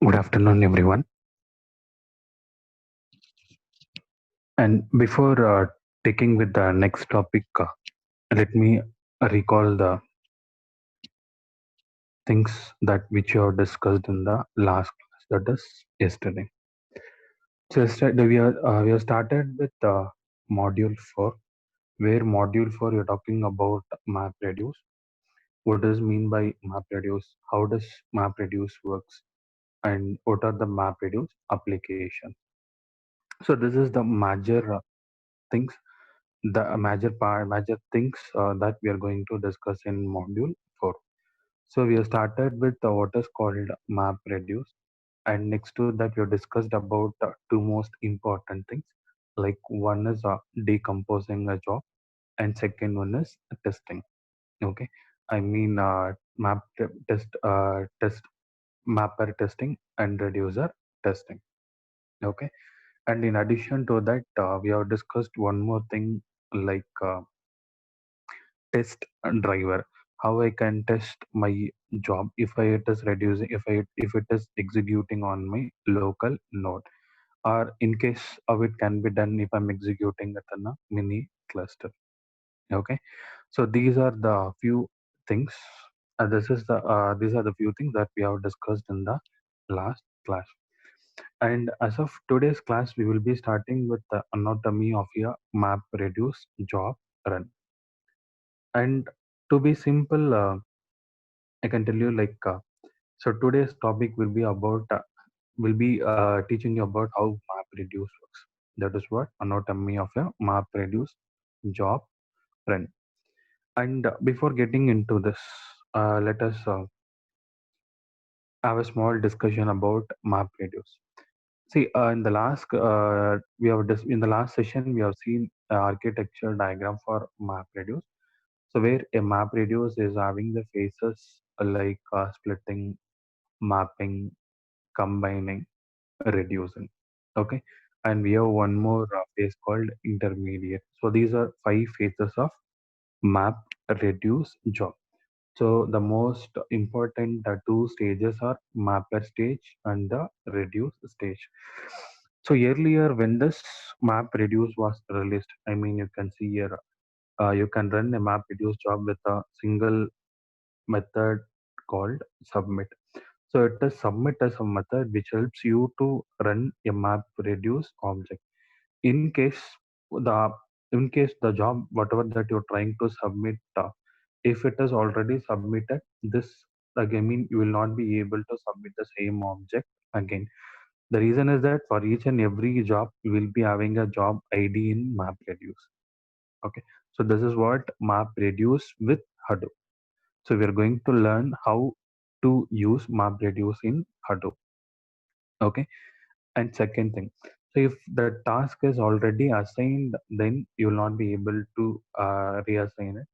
Good afternoon, everyone. And before taking with the next topic, let me recall the things that which you have discussed in the last class, that is yesterday. So yesterday we have started with module four, where module four you're talking about MapReduce. What does mean by MapReduce? How does MapReduce works? And what are the MapReduce application? So this is the major things the major things that we are going to discuss in module 4. So we have started with what is called map reduce, and next to that we have discussed about two most important things, like one is decomposing a job, and second one is testing. Okay, I mean test mapper testing and reducer testing. Okay, and in addition to that we have discussed one more thing, like test driver, how I can test my job if it is reducing, if it is executing on my local node, or in case of it can be done if I'm executing it in a mini cluster. Okay, so these are the few things, these are the few things that we have discussed in the last class. And as of today's class we will be starting with the anatomy of a map reduce job run. And to be simple, I can tell you, like, so today's topic will be about will be teaching you about how MapReduce works. That is what anatomy of a MapReduce job run. And before getting into this, let us have a small discussion about MapReduce. See, in the last session we have seen architecture diagram for MapReduce. So where a MapReduce is having the phases like splitting, mapping, combining, reducing. Okay, and we have one more phase called intermediate. So these are five phases of map reduce job. So the most important two stages are mapper stage and the reduce stage. So earlier when this map reduce was released, I mean you can see here, you can run a map reduce job with a single method called submit. So it is submit as a method which helps you to run a map reduce object. In case the in case the job whatever that you're trying to submit, if it is already submitted, this, like, I mean you will not be able to submit the same object again. The reason is that for each and every job you will be having a job ID in map reduce. Okay, so this is what map reduce with Hadoop. So we are going to learn how to use MapReduce in Hadoop. Okay. And second thing, so if the task is already assigned, then you will not be able to reassign it.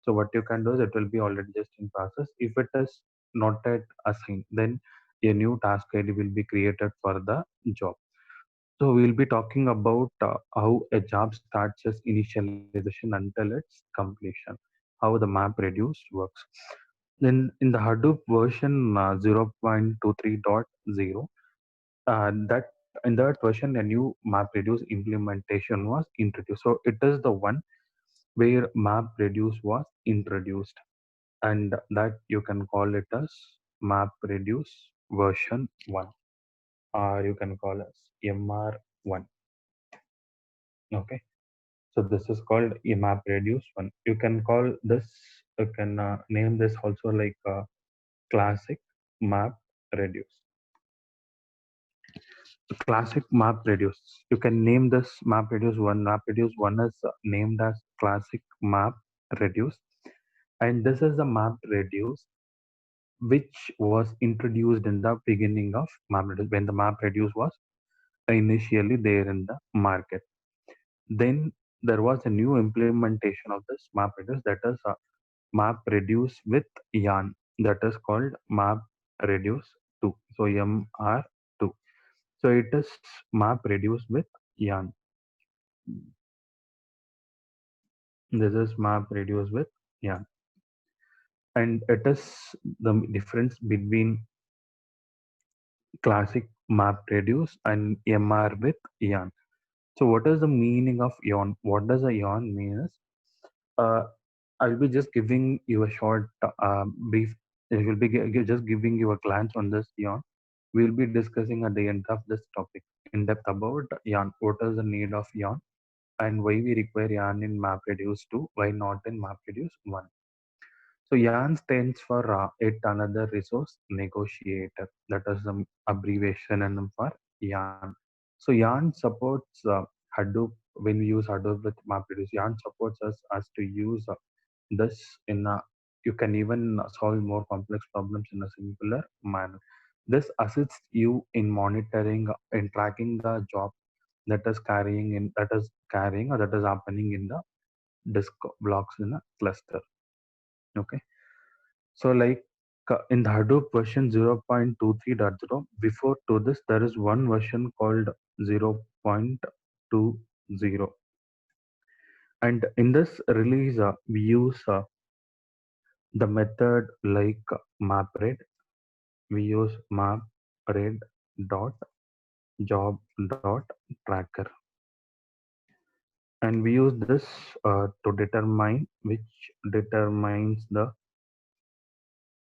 So what you can do is it will be already just in process. If it is not yet assigned, then a new task ID will be created for the job. So we'll be talking about how a job starts its initialization until its completion, how the MapReduce works. Then in the Hadoop version 0.23.0, that in that version a new MapReduce implementation was introduced. So it is the one where MapReduce was introduced, and that you can call it as MapReduce version 1, or you can call as MR1. Okay. So this is called a MapReduce one. You can call this, you can name this also like classic map reduce. Classic map reduce. You can name this map reduce one. Map reduce one is named as classic map reduce, and this is the map reduce which was introduced in the beginning of map reduce when the map reduce was initially there in the market. Then there was a new implementation of this map reduce, that is map reduce with yarn, that is called map reduce 2. So MR2. So it is map reduce with yarn. This is map reduce with yarn, and it is the difference between classic MapReduce, and MR with yarn. So what is the meaning of yarn? What does a yarn mean is, uh, I'll be just giving you a short brief. I will be just giving you a glance on this yarn. We'll be discussing at the end of this topic in depth about yarn. What is the need of yarn and why we require yarn in MapReduce 2, why not in MapReduce 1. So yarn stands for yet another resource negotiator. That is the abbreviation and for yarn. So yarn supports Hadoop. When we use Hadoop with MapReduce, yarn supports us to use this in a, you can even solve more complex problems in a simpler manner. This assists you in monitoring in tracking the job that is carrying or that is happening in the disk blocks in a cluster. Okay. So like in the Hadoop version 0.23.0, before to this there is one version called 0.20. And in this release, we use the method like MapRed. We use MapRed dot job dot tracker, and we use this to determine which determines the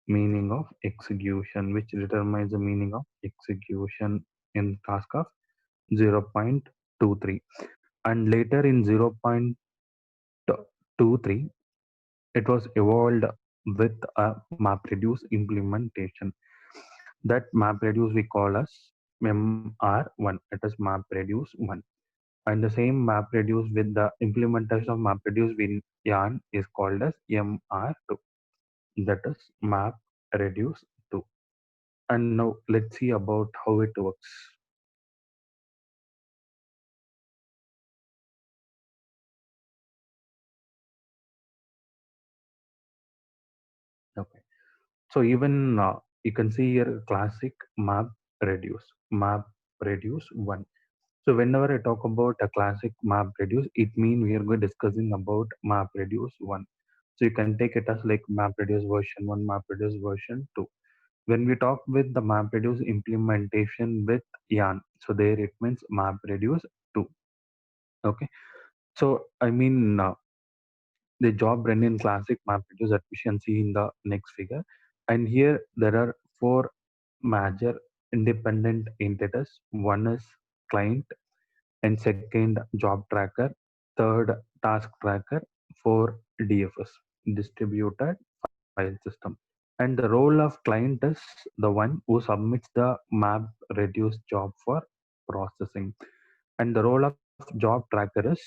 meaning of execution, which determines the meaning of execution in task of 0.23. And later in 0.23, it was evolved with a MapReduce implementation. That MapReduce we call as MR1. It is MapReduce 1. And the same MapReduce with the implementation of MapReduce with Yarn is called as MR2. That is MapReduce 2. And now let's see about how it works. Okay. So even you can see here classic map reduce one. So whenever I talk about a classic map reduce, it means we are going discussing about map reduce one. So you can take it as like map reduce version one, map reduce version two. When we talk with the map reduce implementation with yarn, so there it means map reduce two. Okay. So I mean the job run in classic MapReduce that we can see in the next figure. And here there are four major independent entities. One is client, and second job tracker, third task tracker, four DFS, distributed file system. And the role of client is the one who submits the map reduced job for processing. And the role of job tracker is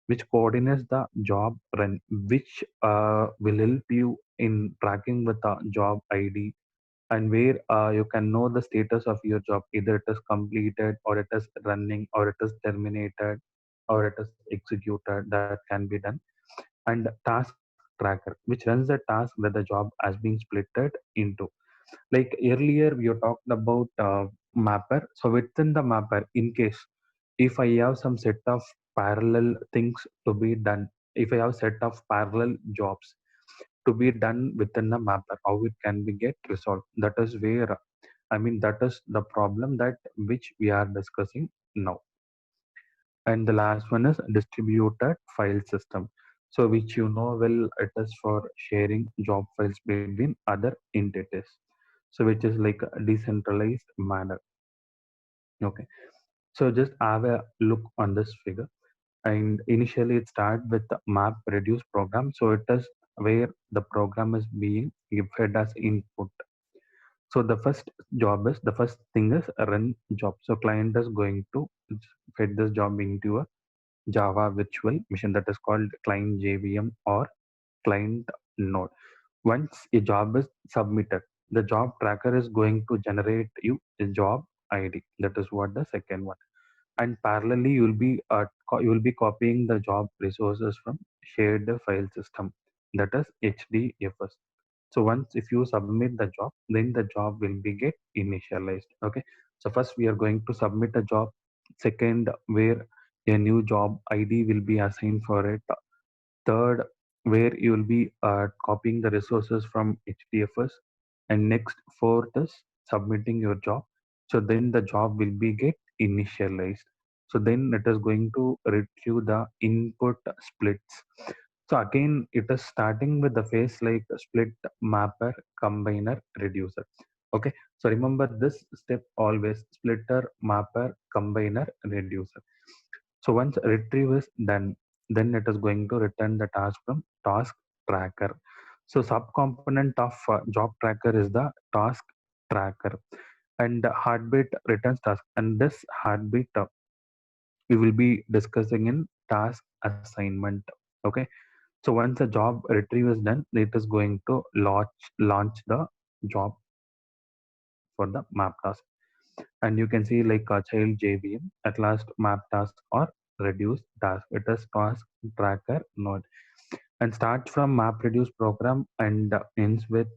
which coordinates the job run, which will help you in tracking with the job ID, and where you can know the status of your job, either it is completed or it is running or it is terminated or it is executed, that can be done. And task tracker, which runs the task that the job has been splitted into. Like earlier we talked about mapper. So within the mapper, in case if I have some set of parallel things to be done, if I have set of parallel jobs to be done within the mapper, how it can be get resolved, that is where I mean that is the problem that which we are discussing now. And the last one is distributed file system, so which you know well, it is for sharing job files between other entities, so which is like a decentralized manner. Okay. So just have a look on this figure. And initially it start with the map reduce program, so it is where the program is being fed as input. So the first thing is a run job. So client is going to fed this job into a Java virtual machine that is called client JVM or client node. Once a job is submitted, the job tracker is going to generate you a job ID. That is what the second one. And parallelly, you will be copying the job resources from shared file system. That is HDFS. So once if you submit the job, then the job will be get initialized. Okay. So first we are going to submit a job. Second, where a new job ID will be assigned for it. Third, where you will be copying the resources from HDFS. And next, fourth is submitting your job. So then the job will be get initialized. So then it is going to retrieve the input splits. So again, it is starting with the phase like split, mapper, combiner, reducer. Okay. So remember this step always: splitter, mapper, combiner, reducer. So once retrieve is done, then it is going to return the task from task tracker. So subcomponent of job tracker is the task tracker, and heartbeat returns task. And this heartbeat we will be discussing in task assignment. Okay. So once the job retrieve is done, it is going to launch the job for the map task. And you can see like a child JVM, at last map task or reduce task. It is task tracker node, and starts from map reduce program and ends with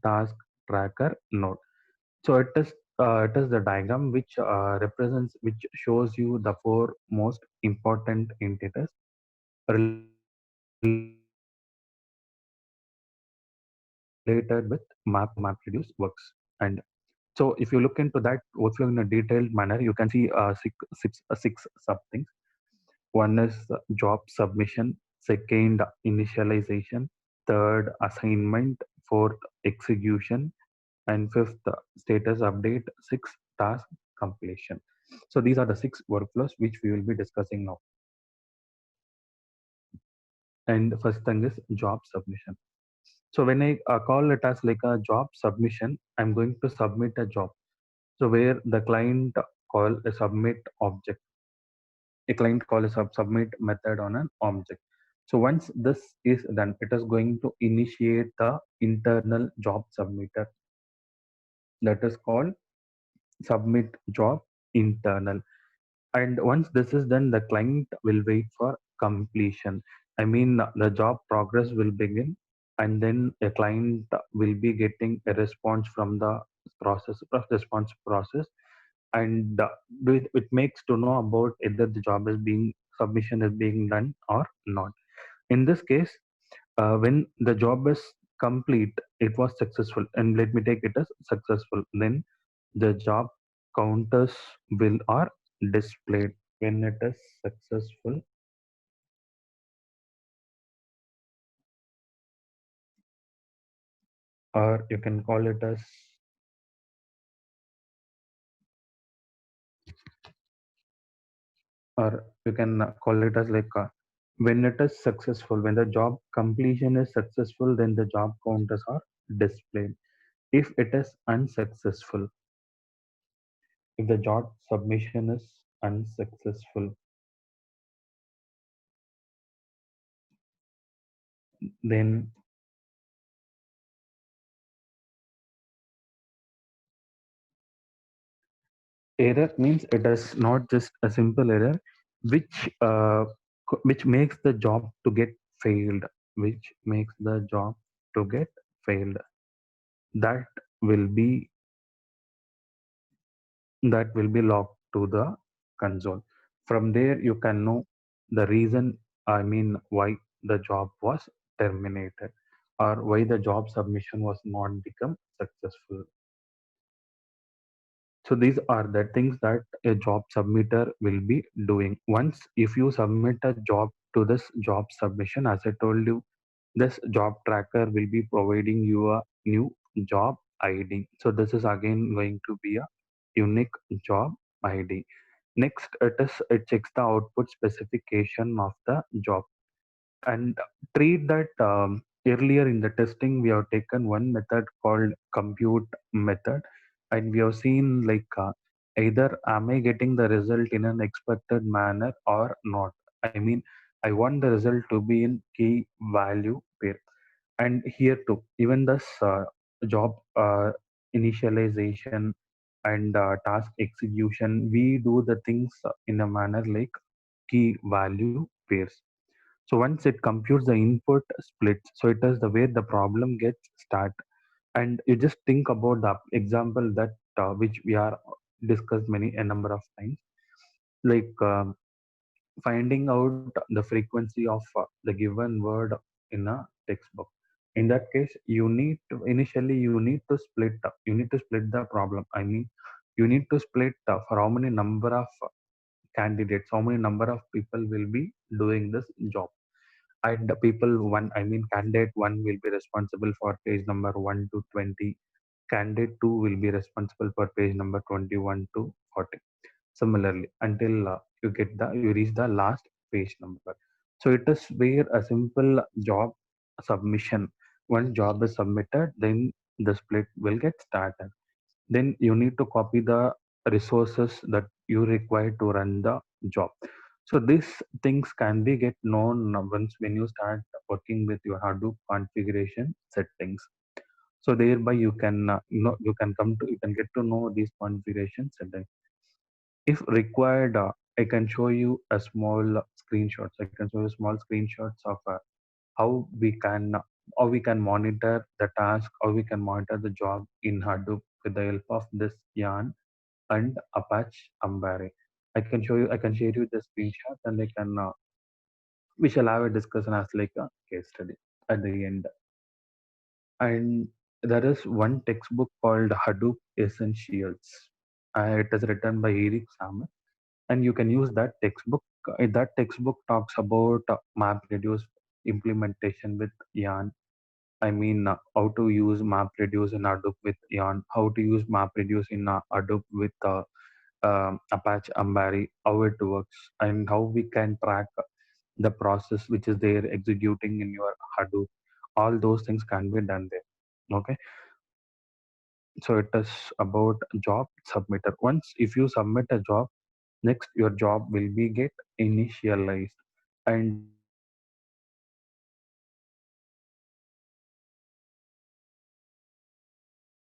task tracker node. So it is the diagram which represents, which shows you the four most important entities related with map reduce works. And so if you look into that workflow in a detailed manner, you can see six sub things. One is job submission, second initialization, third assignment, fourth execution, and fifth status update, sixth task completion. So these are the six workflows which we will be discussing now. And the first thing is job submission. So when I call it as like a job submission, I'm going to submit a job. So where the client call a submit object, a client call a submit method on an object. So once this is done, it is going to initiate the internal job submitter, that is called submit job internal. And once this is done, the client will wait for completion. I mean, the job progress will begin, and then a client will be getting a response from the response process, and it makes to know about either the job is being submission is being done or not. In this case, when the job is complete, it was successful, and let me take it as successful, then the job counters will are displayed. When it is successful, or you can call it as, or you can call it as like when it is successful, when the job completion is successful, then the job counters are displayed. If it is unsuccessful, if the job submission is unsuccessful, then error means it is not just a simple error which which makes the job to get failed, which makes the job to get failed. That will be that will be logged to the console. From there you can know the reason, I mean why the job was terminated, or why the job submission was not become successful. So these are the things that a job submitter will be doing. Once if you submit a job to this job submission, as I told you, this job tracker will be providing you a new job ID. So this is again going to be a unique job ID. Next, it checks the output specification of the job, and treat that earlier in the testing we have taken one method called compute method, and we have seen like either am I getting the result in an expected manner or not. I mean, I want the result to be in key value pair. And here too, even this job initialization and task execution, we do the things in a manner like key value pairs. So once it computes the input splits, so it is the way the problem gets start. And you just think about the example that which we are discussed many a number of times, like finding out the frequency of the given word in a textbook. In that case, you need to initially you need to split up. You need to split the problem. I mean, you need to split for how many number of candidates, how many number of people will be doing this job. And the people one, I mean candidate one will be responsible for page number 1 to 20. Candidate 2 will be responsible for page number 21 to 40. Similarly, until you reach the last page number. So it is where a simple job submission. Once job is submitted, then the split will get started. Then you need to copy the resources that you require to run the job. So these things can be get known once when you start working with your Hadoop configuration settings. So thereby you can you can you can get to know these configuration settings. If required, I can show you a small screenshots. I can show you small screenshots of how we can how we can monitor the task, how we can monitor the job in Hadoop with the help of this Yarn and Apache Ambari. I can show you. I can share you the screenshot, and we shall have a discussion as like a case study at the end. And there is one textbook called Hadoop Essentials. It is written by Eric Sammer, and you can use that textbook. That textbook talks about MapReduce implementation with Yarn. I mean, how to use MapReduce in Hadoop with Yarn, how to use MapReduce in Hadoop with Apache Ambari, how it works, and how we can track the process which is there executing in your Hadoop. All those things can be done there. Okay, so it is about job submitter. Once if you submit a job, next your job will be get initialized, and